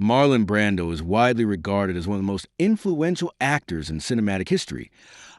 Marlon Brando is widely regarded as one of the most influential actors in cinematic history,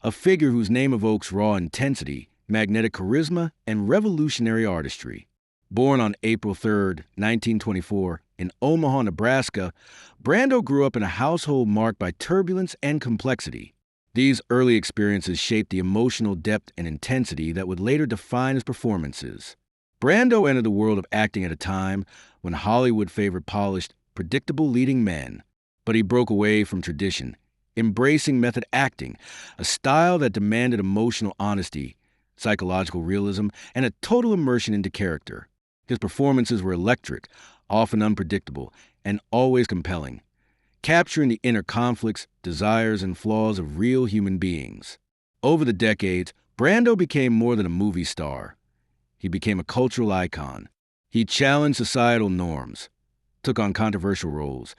a figure whose name evokes raw intensity, magnetic charisma, and revolutionary artistry. Born on April 3, 1924, in Omaha, Nebraska, Brando grew up in a household marked by turbulence and complexity. These early experiences shaped the emotional depth and intensity that would later define his performances. Brando entered the world of acting at a time when Hollywood favored polished, predictable leading men, but he broke away from tradition, embracing method acting, a style that demanded emotional honesty, psychological realism, and a total immersion into character. His performances were electric, often unpredictable, and always compelling, capturing the inner conflicts, desires, and flaws of real human beings. Over the decades, Brando became more than a movie star. He became a cultural icon. He challenged societal norms, took on controversial roles,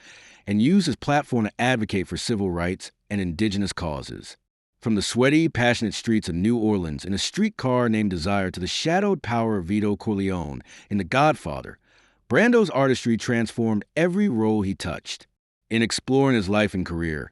and used his platform to advocate for civil rights and indigenous causes. From the sweaty, passionate streets of New Orleans in A Streetcar Named Desire to the shadowed power of Vito Corleone in The Godfather, Brando's artistry transformed every role he touched. In exploring his life and career,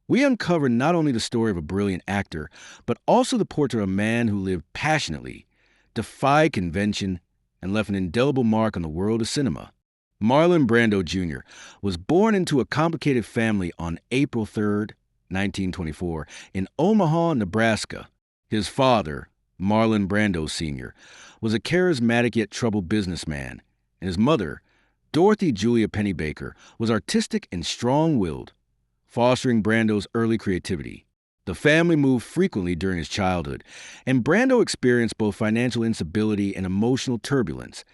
we uncover not only the story of a brilliant actor, but also the portrait of a man who lived passionately, defied convention, and left an indelible mark on the world of cinema. Marlon Brando Jr. was born into a complicated family on April 3, 1924, in Omaha, Nebraska. His father, Marlon Brando Sr., was a charismatic yet troubled businessman, and his mother, Dorothy Julia Pennybaker, was artistic and strong-willed, fostering Brando's early creativity. The family moved frequently during his childhood, and Brando experienced both financial instability and emotional turbulence,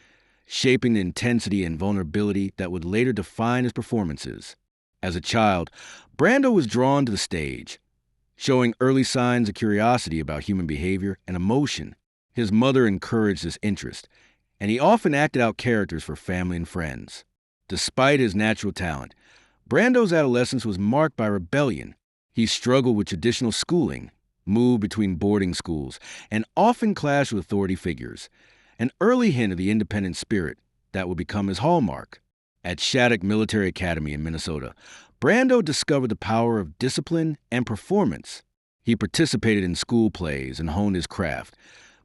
shaping the intensity and vulnerability that would later define his performances. As a child, Brando was drawn to the stage, showing early signs of curiosity about human behavior and emotion. His mother encouraged this interest, and he often acted out characters for family and friends. Despite his natural talent, Brando's adolescence was marked by rebellion. He struggled with traditional schooling, moved between boarding schools, and often clashed with authority figures, an early hint of the independent spirit that would become his hallmark. At Shattuck Military Academy in Minnesota, Brando discovered the power of discipline and performance. He participated in school plays and honed his craft,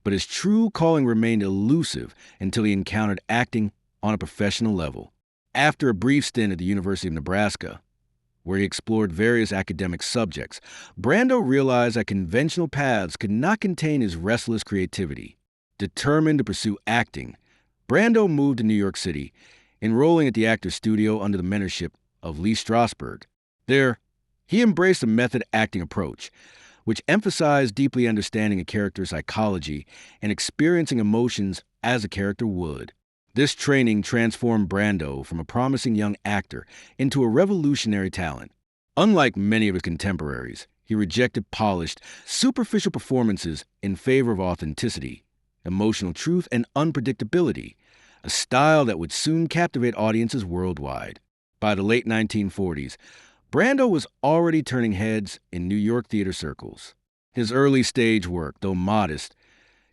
but his true calling remained elusive until he encountered acting on a professional level. After a brief stint at the University of Nebraska, where he explored various academic subjects, Brando realized that conventional paths could not contain his restless creativity. Determined to pursue acting, Brando moved to New York City, enrolling at the Actors Studio under the mentorship of Lee Strasberg. There, he embraced a method acting approach, which emphasized deeply understanding a character's psychology and experiencing emotions as a character would. This training transformed Brando from a promising young actor into a revolutionary talent. Unlike many of his contemporaries, he rejected polished, superficial performances in favor of authenticity, emotional truth, and unpredictability, a style that would soon captivate audiences worldwide. By the late 1940s, Brando was already turning heads in New York theater circles. His early stage work, though modest,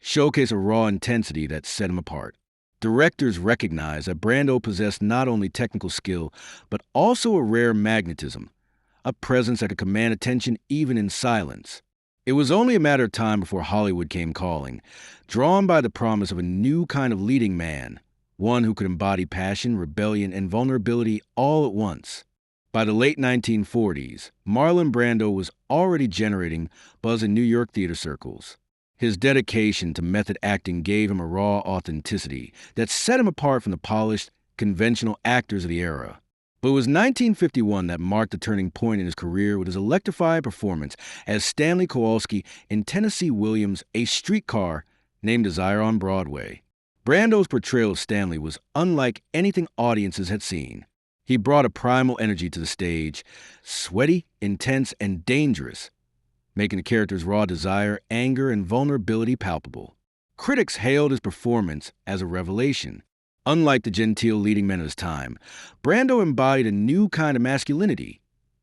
showcased a raw intensity that set him apart. Directors recognized that Brando possessed not only technical skill, but also a rare magnetism, a presence that could command attention even in silence. It was only a matter of time before Hollywood came calling, drawn by the promise of a new kind of leading man, one who could embody passion, rebellion, and vulnerability all at once. By the late 1940s, Marlon Brando was already generating buzz in New York theater circles. His dedication to method acting gave him a raw authenticity that set him apart from the polished, conventional actors of the era. But it was 1951 that marked the turning point in his career with his electrifying performance as Stanley Kowalski in Tennessee Williams' A Streetcar Named Desire on Broadway. Brando's portrayal of Stanley was unlike anything audiences had seen. He brought a primal energy to the stage, sweaty, intense, and dangerous, making the character's raw desire, anger, and vulnerability palpable. Critics hailed his performance as a revelation. Unlike the genteel leading men of his time, Brando embodied a new kind of masculinity,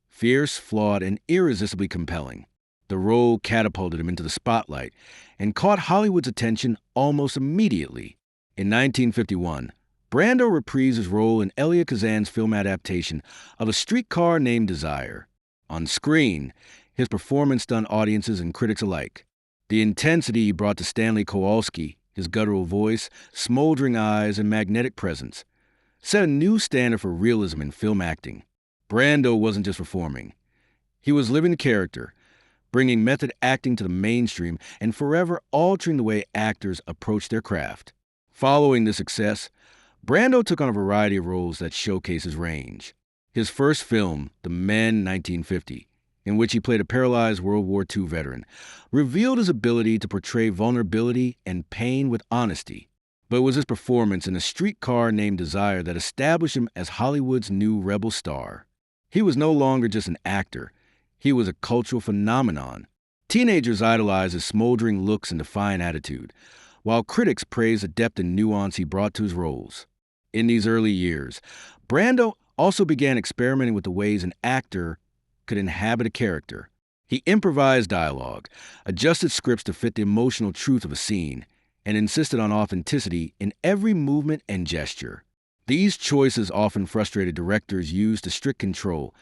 fierce, flawed, and irresistibly compelling. The role catapulted him into the spotlight and caught Hollywood's attention almost immediately. In 1951, Brando reprised his role in Elia Kazan's film adaptation of A Streetcar Named Desire. On screen, his performance stunned audiences and critics alike. The intensity he brought to Stanley Kowalski, his guttural voice, smoldering eyes, and magnetic presence, set a new standard for realism in film acting. Brando wasn't just performing. He was living the character, bringing method acting to the mainstream and forever altering the way actors approach their craft. Following this success, Brando took on a variety of roles that showcase his range. His first film, The Men, 1950, in which he played a paralyzed World War II veteran, revealed his ability to portray vulnerability and pain with honesty. But it was his performance in A Streetcar Named Desire that established him as Hollywood's new rebel star. He was no longer just an actor. He was a cultural phenomenon. Teenagers idolized his smoldering looks and defiant attitude, while critics praised the depth and nuance he brought to his roles. In these early years, Brando also began experimenting with the ways an actor could inhabit a character. He improvised dialogue, adjusted scripts to fit the emotional truth of a scene, and insisted on authenticity in every movement and gesture. These choices often frustrated directors used to strict control,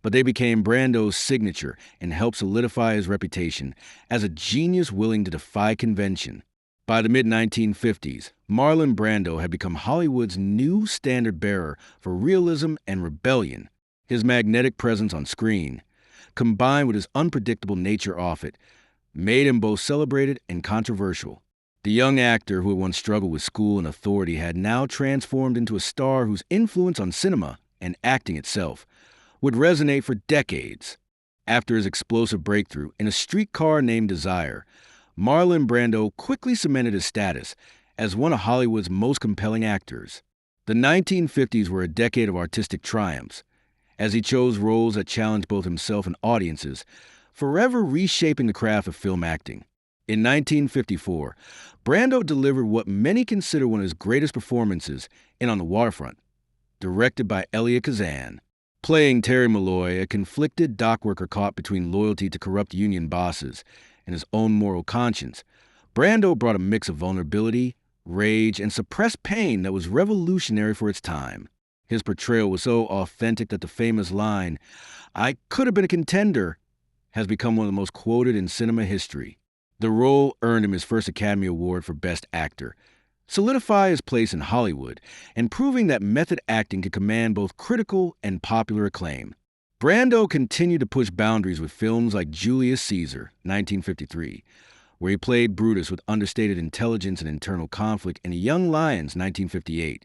but they became Brando's signature and helped solidify his reputation as a genius willing to defy convention. By the mid-1950s, Marlon Brando had become Hollywood's new standard-bearer for realism and rebellion. His magnetic presence on screen, combined with his unpredictable nature off it, made him both celebrated and controversial. The young actor who had once struggled with school and authority had now transformed into a star whose influence on cinema and acting itself would resonate for decades. After his explosive breakthrough in A Streetcar Named Desire, Marlon Brando quickly cemented his status as one of Hollywood's most compelling actors. The 1950s were a decade of artistic triumphs, as he chose roles that challenged both himself and audiences, forever reshaping the craft of film acting. In 1954, Brando delivered what many consider one of his greatest performances in On the Waterfront, directed by Elia Kazan. Playing Terry Malloy, a conflicted dockworker caught between loyalty to corrupt union bosses and his own moral conscience, Brando brought a mix of vulnerability, rage, and suppressed pain that was revolutionary for its time. His portrayal was so authentic that the famous line, "I could have been a contender," has become one of the most quoted in cinema history. The role earned him his first Academy Award for Best Actor, solidifying his place in Hollywood and proving that method acting could command both critical and popular acclaim. Brando continued to push boundaries with films like Julius Caesar, 1953, where he played Brutus with understated intelligence and internal conflict, and Young Lions, 1958,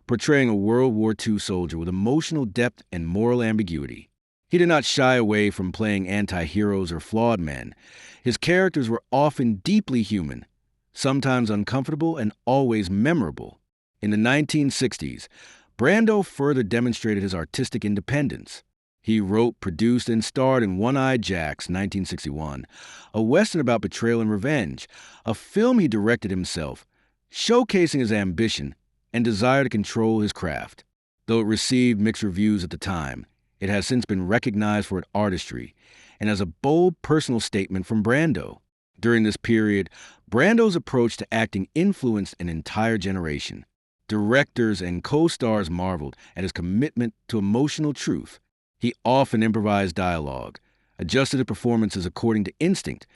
portraying a World War II soldier with emotional depth and moral ambiguity. He did not shy away from playing anti-heroes or flawed men. His characters were often deeply human, sometimes uncomfortable, and always memorable. In the 1960s, Brando further demonstrated his artistic independence. He wrote, produced, and starred in One-Eyed Jacks, 1961, a western about betrayal and revenge, a film he directed himself, showcasing his ambition and desire to control his craft. Though it received mixed reviews at the time, it has since been recognized for its artistry and as a bold personal statement from Brando. During this period, Brando's approach to acting influenced an entire generation. Directors and co-stars marveled at his commitment to emotional truth. He often improvised dialogue, adjusted his performances according to instinct,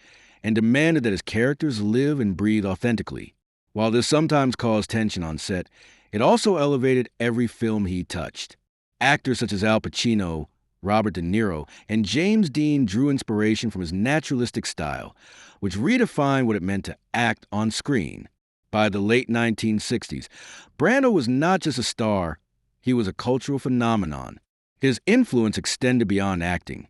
and demanded that his characters live and breathe authentically. While this sometimes caused tension on set, it also elevated every film he touched. Actors such as Al Pacino, Robert De Niro, and James Dean drew inspiration from his naturalistic style, which redefined what it meant to act on screen. By the late 1960s, Brando was not just a star, he was a cultural phenomenon. His influence extended beyond acting.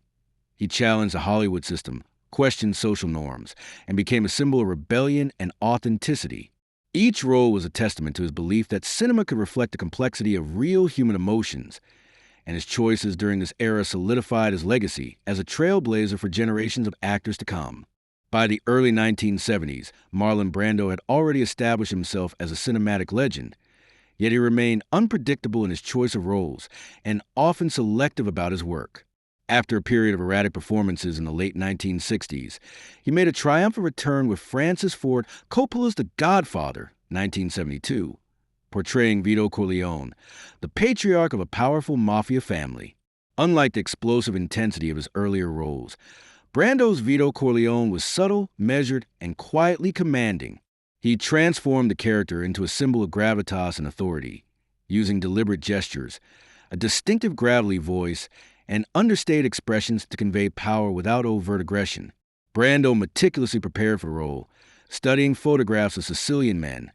He challenged the Hollywood system, questioned social norms, and became a symbol of rebellion and authenticity. Each role was a testament to his belief that cinema could reflect the complexity of real human emotions, and his choices during this era solidified his legacy as a trailblazer for generations of actors to come. By the early 1970s, Marlon Brando had already established himself as a cinematic legend, yet he remained unpredictable in his choice of roles and often selective about his work. After a period of erratic performances in the late 1960s, he made a triumphant return with Francis Ford Coppola's The Godfather, 1972, portraying Vito Corleone, the patriarch of a powerful mafia family. Unlike the explosive intensity of his earlier roles, Brando's Vito Corleone was subtle, measured, and quietly commanding. He transformed the character into a symbol of gravitas and authority, using deliberate gestures, a distinctive gravelly voice, and understated expressions to convey power without overt aggression. Brando meticulously prepared for the role, studying photographs of Sicilian men,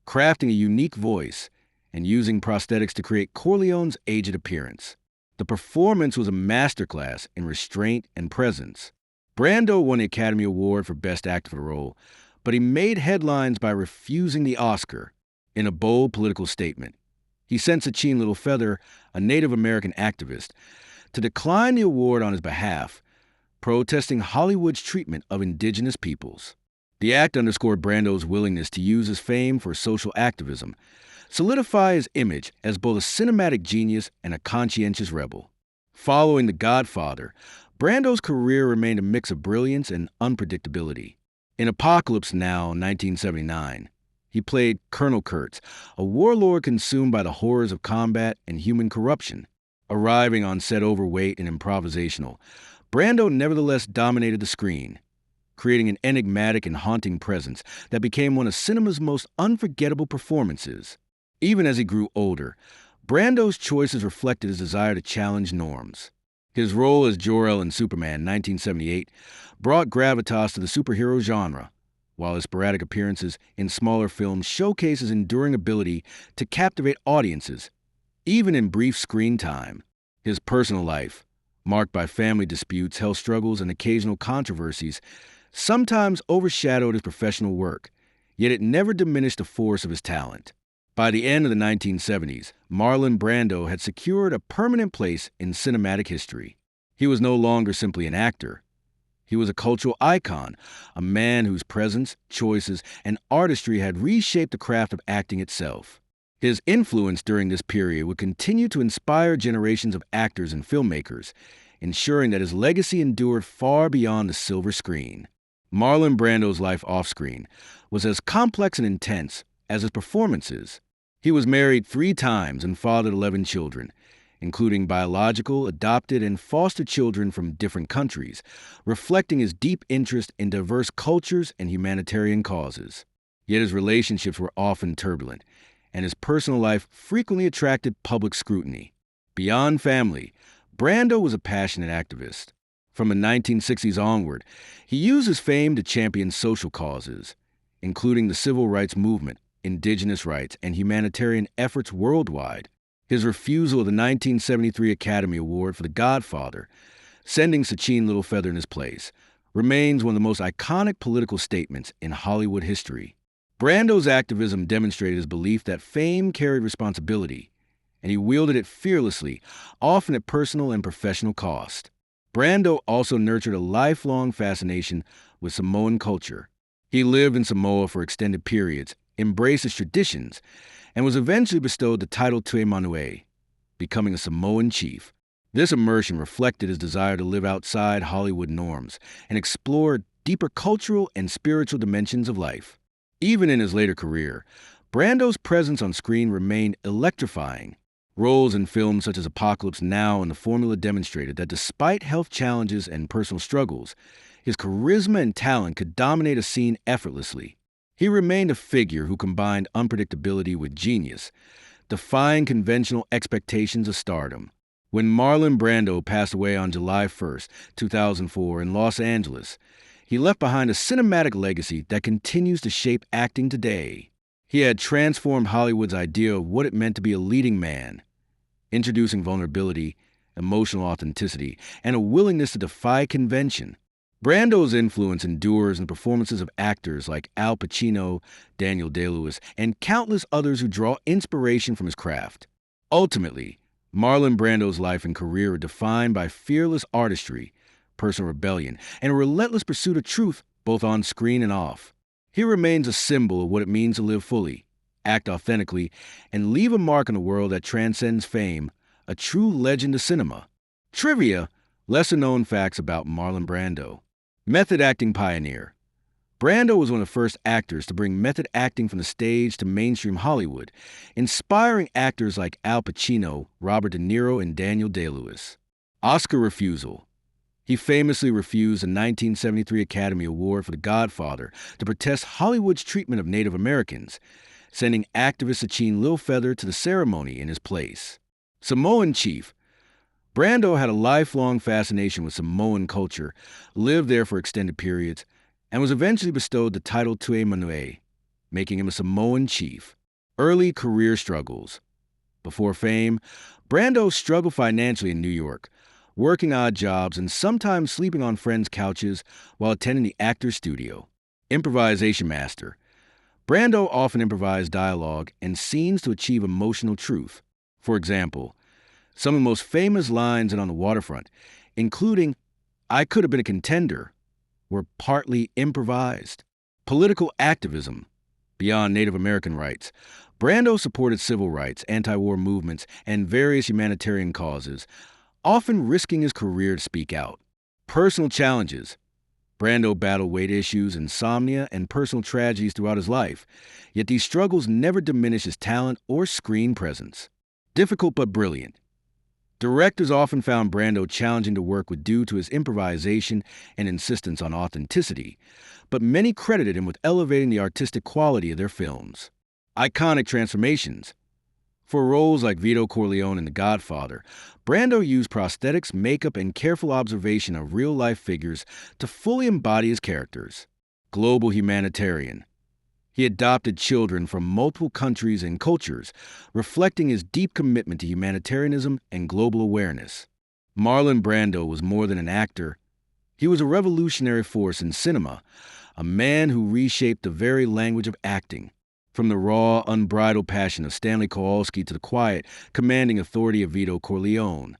crafting a unique voice, and using prosthetics to create Corleone's aged appearance. The performance was a masterclass in restraint and presence. Brando won the Academy Award for Best Actor for the role, but he made headlines by refusing the Oscar. In a bold political statement, he sent Sacheen Littlefeather, a Native American activist, to decline the award on his behalf, protesting Hollywood's treatment of indigenous peoples. The act underscored Brando's willingness to use his fame for social activism, solidify his image as both a cinematic genius and a conscientious rebel. Following The Godfather, Brando's career remained a mix of brilliance and unpredictability. In Apocalypse Now, 1979, he played Colonel Kurtz, a warlord consumed by the horrors of combat and human corruption. Arriving on set overweight and improvisational, Brando nevertheless dominated the screen, creating an enigmatic and haunting presence that became one of cinema's most unforgettable performances. Even as he grew older, Brando's choices reflected his desire to challenge norms. His role as Jor-El in Superman 1978 brought gravitas to the superhero genre, while his sporadic appearances in smaller films showcase his enduring ability to captivate audiences, even in brief screen time. His personal life, marked by family disputes, health struggles, and occasional controversies, sometimes overshadowed his professional work, yet it never diminished the force of his talent. By the end of the 1970s, Marlon Brando had secured a permanent place in cinematic history. He was no longer simply an actor. He was a cultural icon, a man whose presence, choices, and artistry had reshaped the craft of acting itself. His influence during this period would continue to inspire generations of actors and filmmakers, ensuring that his legacy endured far beyond the silver screen. Marlon Brando's life off-screen was as complex and intense as his performances. He was married 3 times and fathered 11 children, including biological, adopted, and foster children from different countries, reflecting his deep interest in diverse cultures and humanitarian causes. Yet his relationships were often turbulent, and his personal life frequently attracted public scrutiny. Beyond family, Brando was a passionate activist. From the 1960s onward, he used his fame to champion social causes, including the civil rights movement, indigenous rights, and humanitarian efforts worldwide. His refusal of the 1973 Academy Award for The Godfather, sending Sacheen Littlefeather in his place, remains one of the most iconic political statements in Hollywood history. Brando's activism demonstrated his belief that fame carried responsibility, and he wielded it fearlessly, often at personal and professional cost. Brando also nurtured a lifelong fascination with Samoan culture. He lived in Samoa for extended periods, embraced its traditions, and was eventually bestowed the title Tue Manue, becoming a Samoan chief. This immersion reflected his desire to live outside Hollywood norms and explore deeper cultural and spiritual dimensions of life. Even in his later career, Brando's presence on screen remained electrifying. Roles in films such as Apocalypse Now and The Formula demonstrated that despite health challenges and personal struggles, his charisma and talent could dominate a scene effortlessly. He remained a figure who combined unpredictability with genius, defying conventional expectations of stardom. When Marlon Brando passed away on July 1st, 2004 in Los Angeles, he left behind a cinematic legacy that continues to shape acting today. He had transformed Hollywood's idea of what it meant to be a leading man, introducing vulnerability, emotional authenticity, and a willingness to defy convention. Brando's influence endures in the performances of actors like Al Pacino, Daniel Day-Lewis, and countless others who draw inspiration from his craft. Ultimately, Marlon Brando's life and career are defined by fearless artistry, personal rebellion, and a relentless pursuit of truth both on screen and off. He remains a symbol of what it means to live fully, act authentically, and leave a mark on a world that transcends fame, a true legend of cinema. Trivia, lesser-known facts about Marlon Brando. Method acting pioneer. Brando was one of the first actors to bring method acting from the stage to mainstream Hollywood, inspiring actors like Al Pacino, Robert De Niro, and Daniel Day-Lewis. Oscar refusal. He famously refused a 1973 Academy Award for The Godfather to protest Hollywood's treatment of Native Americans, sending activist Acheen Lilfeather to the ceremony in his place. Samoan Chief. Brando had a lifelong fascination with Samoan culture, lived there for extended periods, and was eventually bestowed the title Tue Manue, making him a Samoan chief. Early career struggles. Before fame, Brando struggled financially in New York, working odd jobs and sometimes sleeping on friends' couches while attending the actor's studio. Improvisation master. Brando often improvised dialogue and scenes to achieve emotional truth. For example, some of the most famous lines in On the Waterfront, including, "I could have been a contender," were partly improvised. Political activism. Beyond Native American rights, Brando supported civil rights, anti-war movements, and various humanitarian causes, often risking his career to speak out. Personal challenges. Brando battled weight issues, insomnia, and personal tragedies throughout his life, yet these struggles never diminished his talent or screen presence. Difficult but brilliant. Directors often found Brando challenging to work with due to his improvisation and insistence on authenticity, but many credited him with elevating the artistic quality of their films. Iconic transformations. For roles like Vito Corleone in The Godfather, Brando used prosthetics, makeup, and careful observation of real-life figures to fully embody his characters. Global humanitarian. He adopted children from multiple countries and cultures, reflecting his deep commitment to humanitarianism and global awareness. Marlon Brando was more than an actor. He was a revolutionary force in cinema, a man who reshaped the very language of acting. From the raw, unbridled passion of Stanley Kowalski to the quiet, commanding authority of Vito Corleone,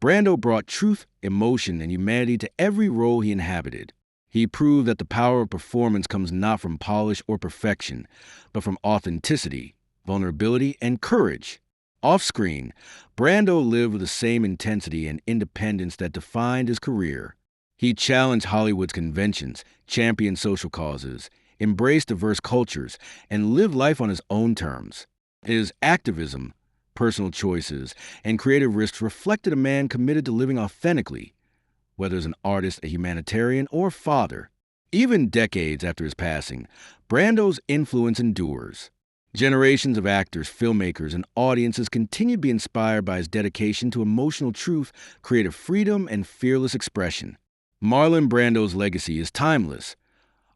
Brando brought truth, emotion, and humanity to every role he inhabited. He proved that the power of performance comes not from polish or perfection, but from authenticity, vulnerability, and courage. Off-screen, Brando lived with the same intensity and independence that defined his career. He challenged Hollywood's conventions, championed social causes, embraced diverse cultures, and lived life on his own terms. His activism, personal choices, and creative risks reflected a man committed to living authentically, whether as an artist, a humanitarian, or father. Even decades after his passing, Brando's influence endures. Generations of actors, filmmakers, and audiences continue to be inspired by his dedication to emotional truth, creative freedom, and fearless expression. Marlon Brando's legacy is timeless,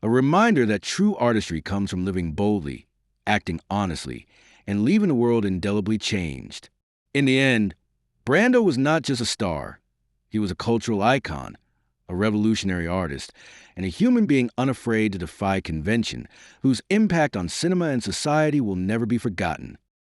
a reminder that true artistry comes from living boldly, acting honestly, and leaving the world indelibly changed. In the end, Brando was not just a star. He was a cultural icon, a revolutionary artist, and a human being unafraid to defy convention, whose impact on cinema and society will never be forgotten.